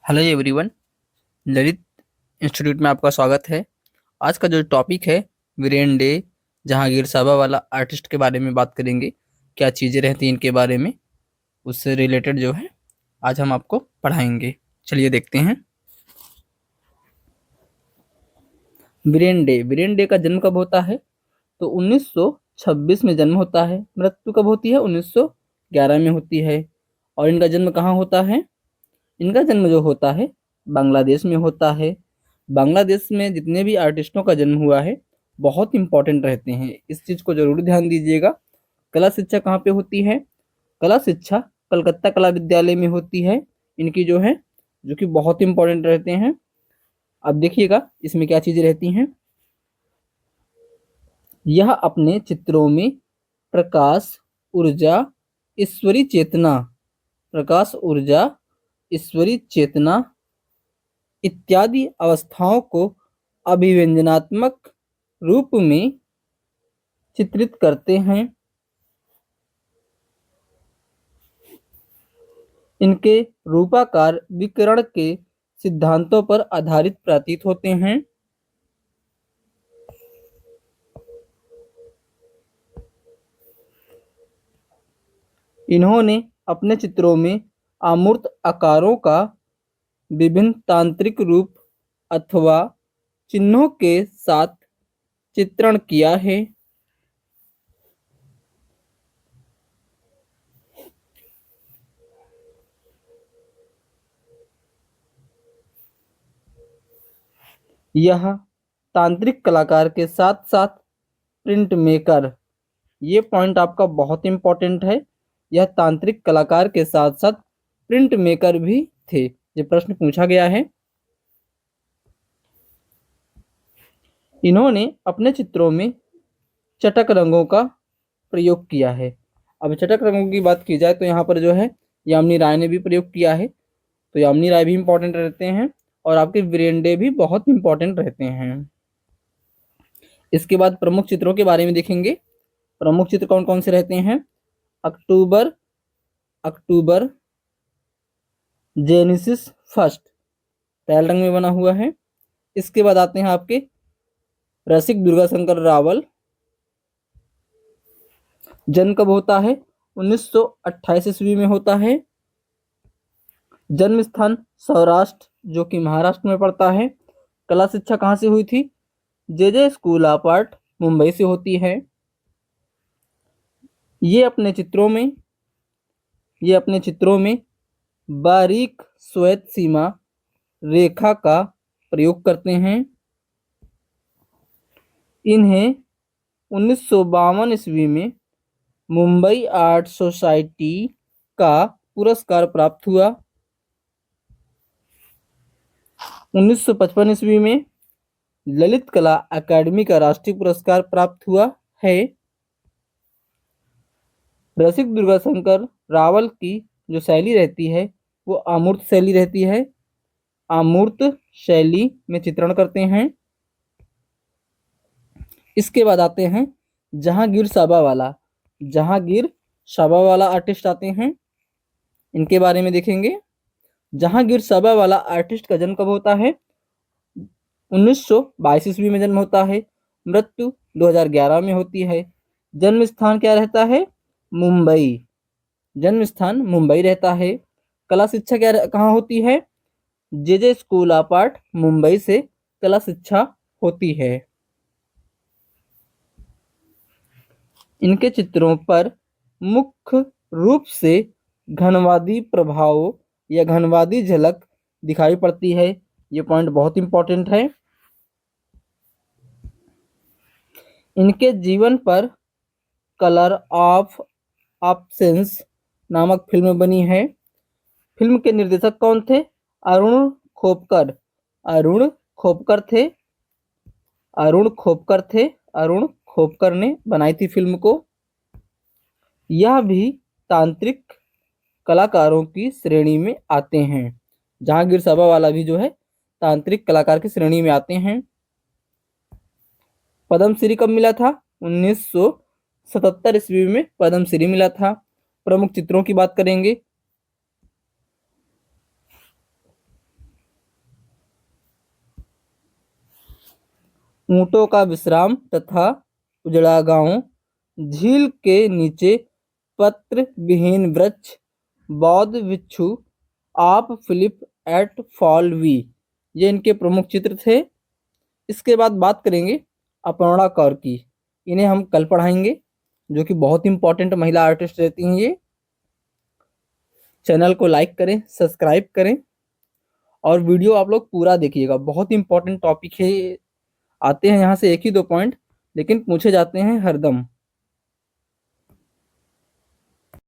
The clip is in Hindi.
Hello everyone. ललित इंस्टीट्यूट में आपका स्वागत है। आज का जो टॉपिक है वीरेन डे, जहांगीर साहबा वाला आर्टिस्ट के बारे में बात करेंगे। क्या चीज़ें रहती हैं इनके बारे में, उससे रिलेटेड जो है आज हम आपको पढ़ाएंगे। चलिए देखते हैं। वीरेन डे का जन्म कब होता है? तो 1926 में जन्म होता है। मृत्यु कब होती है? 1911 में होती है। और इनका जन्म कहाँ होता है? इनका जन्म जो होता है बांग्लादेश में होता है। बांग्लादेश में जितने भी आर्टिस्टों का जन्म हुआ है बहुत इंपॉर्टेंट रहते हैं, इस चीज़ को जरूर ध्यान दीजिएगा। कला शिक्षा कहाँ पे होती है? कला शिक्षा कलकत्ता कला विद्यालय में होती है। इनकी जो है जो कि बहुत इंपॉर्टेंट रहते हैं। अब देखिएगा इसमें क्या चीज़ें रहती हैं। यह अपने चित्रों में प्रकाश, ऊर्जा, ईश्वरी चेतना, प्रकाश, ऊर्जा, ईश्वरी चेतना इत्यादि अवस्थाओं को अभिव्यंजनात्मक रूप में चित्रित करते हैं। इनके रूपाकार विकिरण के सिद्धांतों पर आधारित प्रतीत होते हैं। इन्होंने अपने चित्रों में अमूर्त आकारों का विभिन्न तांत्रिक रूप अथवा चिन्हों के साथ चित्रण किया है। यह तांत्रिक कलाकार के साथ साथ प्रिंट मेकर, ये पॉइंट आपका बहुत इंपॉर्टेंट है। यह तांत्रिक कलाकार के साथ साथ प्रिंट मेकर भी थे। ये प्रश्न पूछा गया है। इन्होंने अपने चित्रों में चटक रंगों का प्रयोग किया है। अब चटक रंगों की बात की जाए तो यहाँ पर जो है यामिनी राय ने भी प्रयोग किया है। तो यामिनी राय भी इंपॉर्टेंट रहते हैं और आपके वीरेन डे भी बहुत इंपॉर्टेंट रहते हैं। इसके बाद प्रमुख चित्रों के बारे में देखेंगे। प्रमुख चित्र कौन कौन से रहते हैं? अक्टूबर, अक्टूबर, जेनेसिस फर्स्ट, पहले रंग में बना हुआ है। इसके बाद आते हैं आपके रसिक दुर्गाशंकर रावल। जन्म कब होता है? 1928 ईस्वी में होता है। जन्म स्थान सौराष्ट्र, जो कि महाराष्ट्र में पड़ता है। कला शिक्षा कहाँ से हुई थी? जे स्कूल ऑफ आर्ट, मुंबई से होती है। ये अपने चित्रों में ये अपने चित्रों में बारीक श्वेत सीमा रेखा का प्रयोग करते हैं। इन्हें 1952 ईस्वी में मुंबई आर्ट सोसाइटी का पुरस्कार प्राप्त हुआ। 1955 ईस्वी में ललित कला अकादमी का राष्ट्रीय पुरस्कार प्राप्त हुआ है। रसिक दुर्गाशंकर रावल की जो शैली रहती है वो अमूर्त शैली रहती है। अमूर्त शैली में चित्रण करते हैं। इसके बाद आते हैं जहांगीर साबावाला। जहांगीर साबावाला आर्टिस्ट आते हैं, इनके बारे में देखेंगे। जहांगीर साबावाला आर्टिस्ट का जन्म कब होता है? 1922 ईस्वी में जन्म होता है। मृत्यु 2011 में होती है। जन्म स्थान क्या रहता है? मुंबई। जन्म स्थान मुंबई रहता है। कला शिक्षा कहाँ होती है? जे स्कूल ऑफ आर्ट, मुंबई से कला शिक्षा होती है। इनके चित्रों पर मुख्य रूप से घनवादी प्रभाव या घनवादी झलक दिखाई पड़ती है। ये पॉइंट बहुत इंपॉर्टेंट है। इनके जीवन पर कलर ऑफ ऑप्शंस नामक फिल्म बनी है। फिल्म के निर्देशक कौन थे? अरुण खोपकर। अरुण खोपकर थे। अरुण खोपकर थे। अरुण खोपकर ने बनाई थी फिल्म को। यह भी तांत्रिक कलाकारों की श्रेणी में आते हैं। जहांगीर साबावाला भी जो है तांत्रिक कलाकार की श्रेणी में आते हैं। पद्मश्री कब मिला था? 1977 ईस्वी में पद्मश्री मिला था। प्रमुख चित्रों की बात करेंगे। ऊंटों का विश्राम तथा उजड़ा गांव, झील के नीचे पत्र विहीन वृक्ष, बौद्ध भिक्षु, आप फिलिप एट फॉलवी, ये इनके प्रमुख चित्र थे। इसके बाद बात करेंगे अपर्णा कौर की। इन्हें हम कल पढ़ाएंगे, जो कि बहुत इंपॉर्टेंट महिला आर्टिस्ट रहती हैं ये। चैनल को लाइक करें, सब्सक्राइब करें और वीडियो आप लोग पूरा देखिएगा, बहुत इंपॉर्टेंट टॉपिक है। आते हैं यहाँ से एक ही दो पॉइंट, लेकिन पूछे जाते हैं हरदम।